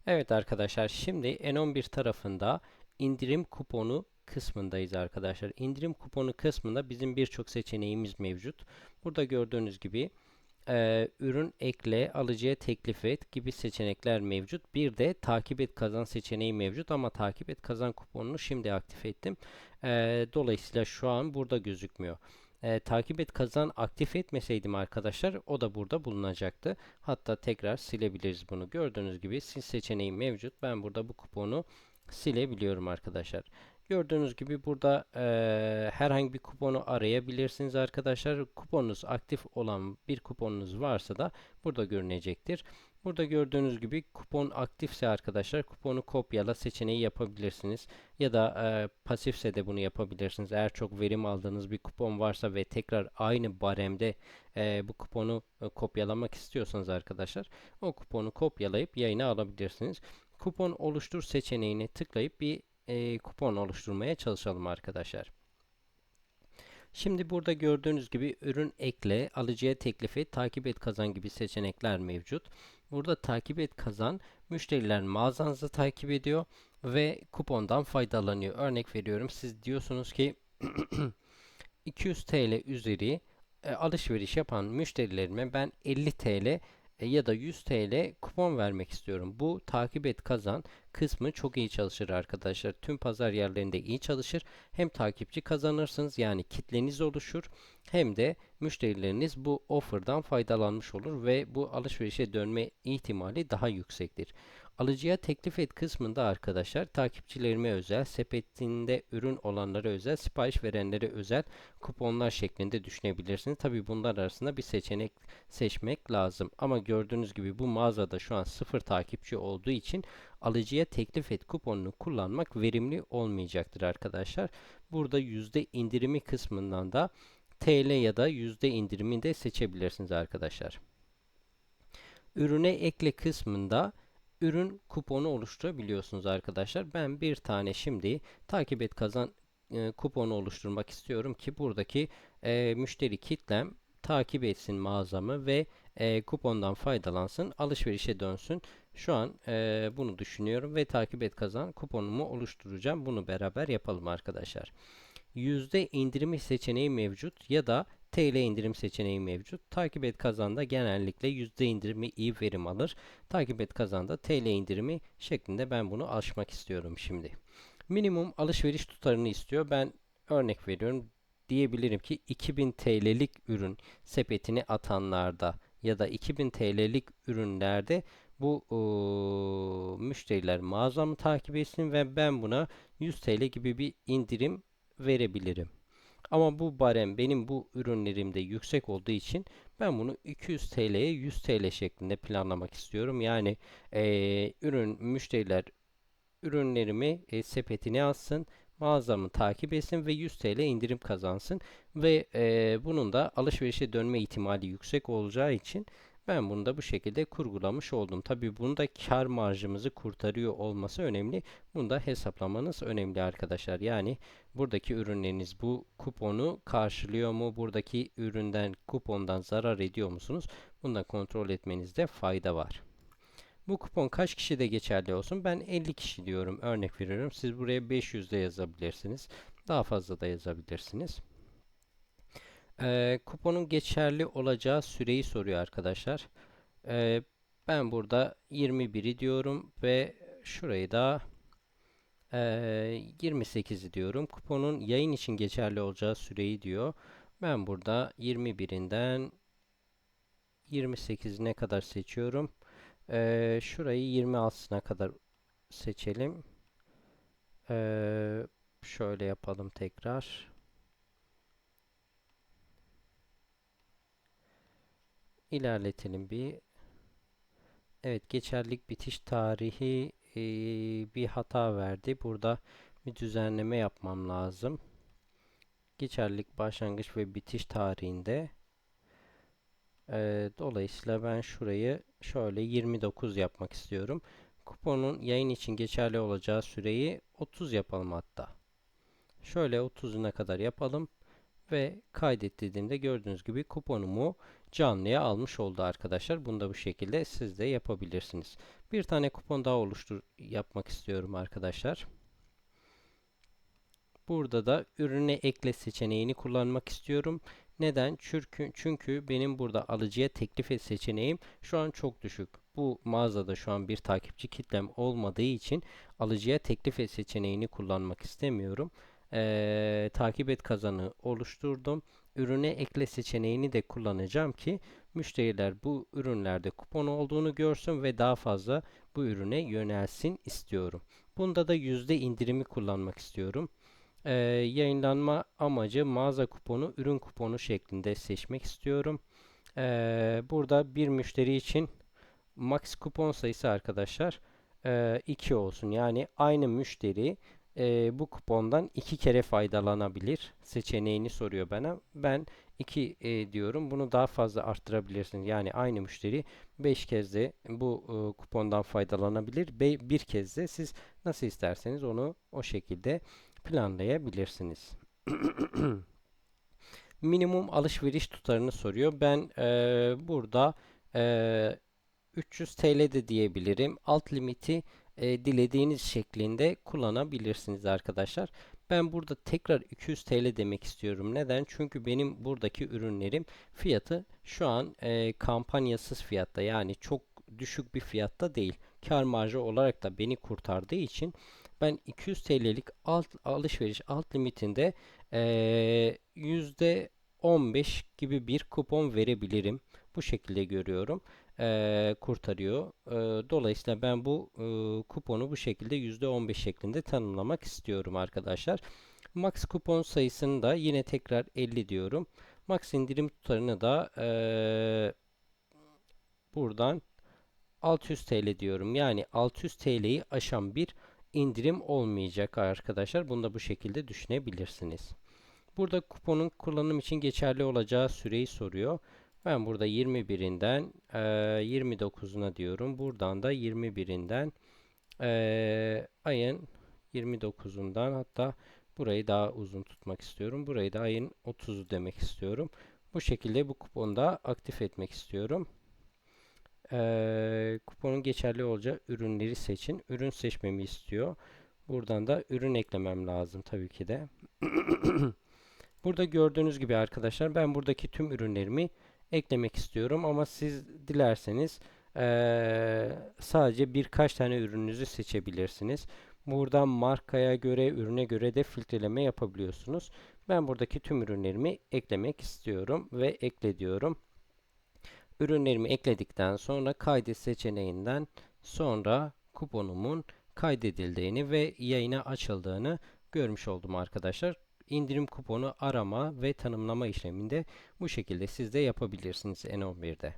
Evet arkadaşlar, şimdi N11 tarafında indirim kuponu kısmındayız arkadaşlar. İndirim kuponu kısmında bizim birçok seçeneğimiz mevcut. Burada gördüğünüz gibi ürün ekle, alıcıya teklif et gibi seçenekler mevcut. Bir de takip et kazan seçeneği mevcut ama takip et kazan kuponunu şimdi aktif ettim. Dolayısıyla şu an burada gözükmüyor. Takip et kazan aktif etmeseydim arkadaşlar o da burada bulunacaktı. Hatta tekrar silebiliriz bunu. Gördüğünüz gibi sil seçeneği mevcut. Ben burada bu kuponu silebiliyorum arkadaşlar. Gördüğünüz gibi burada herhangi bir kuponu arayabilirsiniz arkadaşlar. Kuponunuz aktif olan bir kuponunuz varsa da burada görünecektir. Burada gördüğünüz gibi kupon aktifse arkadaşlar kuponu kopyala seçeneği yapabilirsiniz. Ya da pasifse de bunu yapabilirsiniz. Eğer çok verim aldığınız bir kupon varsa ve tekrar aynı baremde bu kuponu kopyalamak istiyorsanız arkadaşlar o kuponu kopyalayıp yayına alabilirsiniz. Kupon oluştur seçeneğine tıklayıp bir kupon oluşturmaya çalışalım arkadaşlar. Şimdi burada gördüğünüz gibi ürün ekle, alıcıya teklif et, takip et kazan gibi seçenekler mevcut. Burada takip et kazan, müşteriler mağazanızı takip ediyor ve kupondan faydalanıyor. Örnek veriyorum, siz diyorsunuz ki 200 TL üzeri alışveriş yapan müşterilerime ben 50 TL ya da 100 TL kupon vermek istiyorum. Bu takip et kazan kısmı çok iyi çalışır arkadaşlar. Tüm pazar yerlerinde iyi çalışır. Hem takipçi kazanırsınız yani kitleniz oluşur. Hem de müşterileriniz bu offer'dan faydalanmış olur ve bu alışverişe dönme ihtimali daha yüksektir. Alıcıya teklif et kısmında arkadaşlar takipçilerime özel, sepetinde ürün olanlara özel, sipariş verenlere özel kuponlar şeklinde düşünebilirsiniz. Tabii bunlar arasında bir seçenek seçmek lazım. Ama gördüğünüz gibi bu mağazada şu an sıfır takipçi olduğu için alıcıya teklif et kuponunu kullanmak verimli olmayacaktır arkadaşlar. Burada yüzde indirimi kısmından da TL ya da yüzde indirimi de seçebilirsiniz arkadaşlar. Ürüne ekle kısmında ürün kuponu oluşturabiliyorsunuz arkadaşlar. Ben bir tane şimdi takip et kazan kuponu oluşturmak istiyorum ki buradaki müşteri kitlem takip etsin mağazamı ve kupondan faydalansın, alışverişe dönsün. Şu an bunu düşünüyorum ve takip et kazan kuponumu oluşturacağım. Bunu beraber yapalım arkadaşlar. Yüzde indirimi seçeneği mevcut ya da TL indirim seçeneği mevcut. Takip et kazanda genellikle yüzde indirimi iyi verim alır. Takip et kazanda TL indirimi şeklinde ben bunu aşmak istiyorum şimdi. Minimum alışveriş tutarını istiyor. Ben örnek veriyorum. Diyebilirim ki 2000 TL'lik ürün sepetine atanlarda ya da 2000 TL'lik ürünlerde bu müşteriler mağazamı takip etsin ve ben buna 100 TL gibi bir indirim verebilirim. Ama bu barem benim bu ürünlerimde yüksek olduğu için ben bunu 200 TL'ye 100 TL şeklinde planlamak istiyorum. Yani ürün müşteriler ürünlerimi sepetine alsın, mağazamı takip etsin ve 100 TL indirim kazansın ve bunun da alışverişe dönme ihtimali yüksek olacağı için ben bunu da bu şekilde kurgulamış oldum. Tabii bunu da kar marjımızı kurtarıyor olması önemli. Bunu da hesaplamanız önemli arkadaşlar. Yani buradaki ürünleriniz bu kuponu karşılıyor mu? Buradaki üründen, kupondan zarar ediyor musunuz? Bunu da kontrol etmenizde fayda var. Bu kupon kaç kişide geçerli olsun? Ben 50 kişi diyorum. Örnek veriyorum. Siz buraya 500 de yazabilirsiniz. Daha fazla da yazabilirsiniz. Kuponun geçerli olacağı süreyi soruyor arkadaşlar. Ee, Ben burada 21'i diyorum ve şurayı da 28'i diyorum. Kuponun yayın için geçerli olacağı süreyi diyor. Ben burada 21'inden 28'ine kadar seçiyorum. Şurayı 26'sına kadar seçelim. Şöyle yapalım tekrar. İlerletelim bir. Evet, geçerlilik bitiş tarihi bir hata verdi. Burada bir düzenleme yapmam lazım. Geçerlilik başlangıç ve bitiş tarihinde. Dolayısıyla ben şurayı şöyle 29 yapmak istiyorum. Kuponun yayın için geçerli olacağı süreyi 30 yapalım hatta. Şöyle 30'una kadar yapalım. Ve kaydet dediğimde gördüğünüz gibi kuponumu canlıya almış oldu arkadaşlar. Bunu da bu şekilde siz de yapabilirsiniz. Bir tane kupon daha yapmak istiyorum arkadaşlar. Burada da ürüne ekle seçeneğini kullanmak istiyorum. Neden? Çünkü benim burada alıcıya teklif et seçeneğim şu an çok düşük. Bu mağazada şu an bir takipçi kitlem olmadığı için alıcıya teklif et seçeneğini kullanmak istemiyorum. Takip et kazanı oluşturdum. Ürüne ekle seçeneğini de kullanacağım ki müşteriler bu ürünlerde kupon olduğunu görsün ve daha fazla bu ürüne yönelsin istiyorum. Bunda da yüzde indirimi kullanmak istiyorum. Yayınlanma amacı mağaza kuponu, ürün kuponu şeklinde seçmek istiyorum. Burada bir müşteri için max kupon sayısı arkadaşlar 2 olsun. Yani aynı müşteri bu kupondan 2 kere faydalanabilir seçeneğini soruyor bana. Ben 2 diyorum. Bunu daha fazla arttırabilirsiniz. Yani aynı müşteri 5 kez de bu kupondan faydalanabilir. Bir kez de siz nasıl isterseniz onu o şekilde planlayabilirsiniz. Minimum alışveriş tutarını soruyor. Ben burada eee 300 TL de diyebilirim. Alt limiti dilediğiniz şeklinde kullanabilirsiniz arkadaşlar. Ben burada tekrar 200 TL demek istiyorum. Neden? Çünkü benim buradaki ürünlerim fiyatı şu an kampanyasız fiyatta, yani çok düşük bir fiyatta değil. Kar marjı olarak da beni kurtardığı için ben 200 TL'lik alışveriş alt limitinde %15 gibi bir kupon verebilirim. Bu şekilde görüyorum. Kurtarıyor. Dolayısıyla ben bu kuponu bu şekilde %15 şeklinde tanımlamak istiyorum arkadaşlar. Max kupon sayısını da yine tekrar 50 diyorum. Max indirim tutarını da buradan 600 TL diyorum. Yani 600 TL'yi aşan bir indirim olmayacak arkadaşlar. Bunu da bu şekilde düşünebilirsiniz. Burada kuponun kullanım için geçerli olacağı süreyi soruyor. Ben burada 21'inden 29'una diyorum. Buradan da 21'inden ayın 29'undan, hatta burayı daha uzun tutmak istiyorum. Burayı da ayın 30'u demek istiyorum. Bu şekilde bu kuponu da aktif etmek istiyorum. Kuponun geçerli olacağı ürünleri seçin. Ürün seçmemi istiyor. Buradan da ürün eklemem lazım tabii ki de. Burada gördüğünüz gibi arkadaşlar ben buradaki tüm ürünlerimi eklemek istiyorum ama siz dilerseniz sadece birkaç tane ürününüzü seçebilirsiniz. Buradan markaya göre, ürüne göre de filtreleme yapabiliyorsunuz. Ben buradaki tüm ürünlerimi eklemek istiyorum ve ekle diyorum. Ürünlerimi ekledikten sonra kaydet seçeneğinden sonra kuponumun kaydedildiğini ve yayına açıldığını görmüş oldum arkadaşlar. İndirim kuponu arama ve tanımlama işleminde bu şekilde siz de yapabilirsiniz N11'de.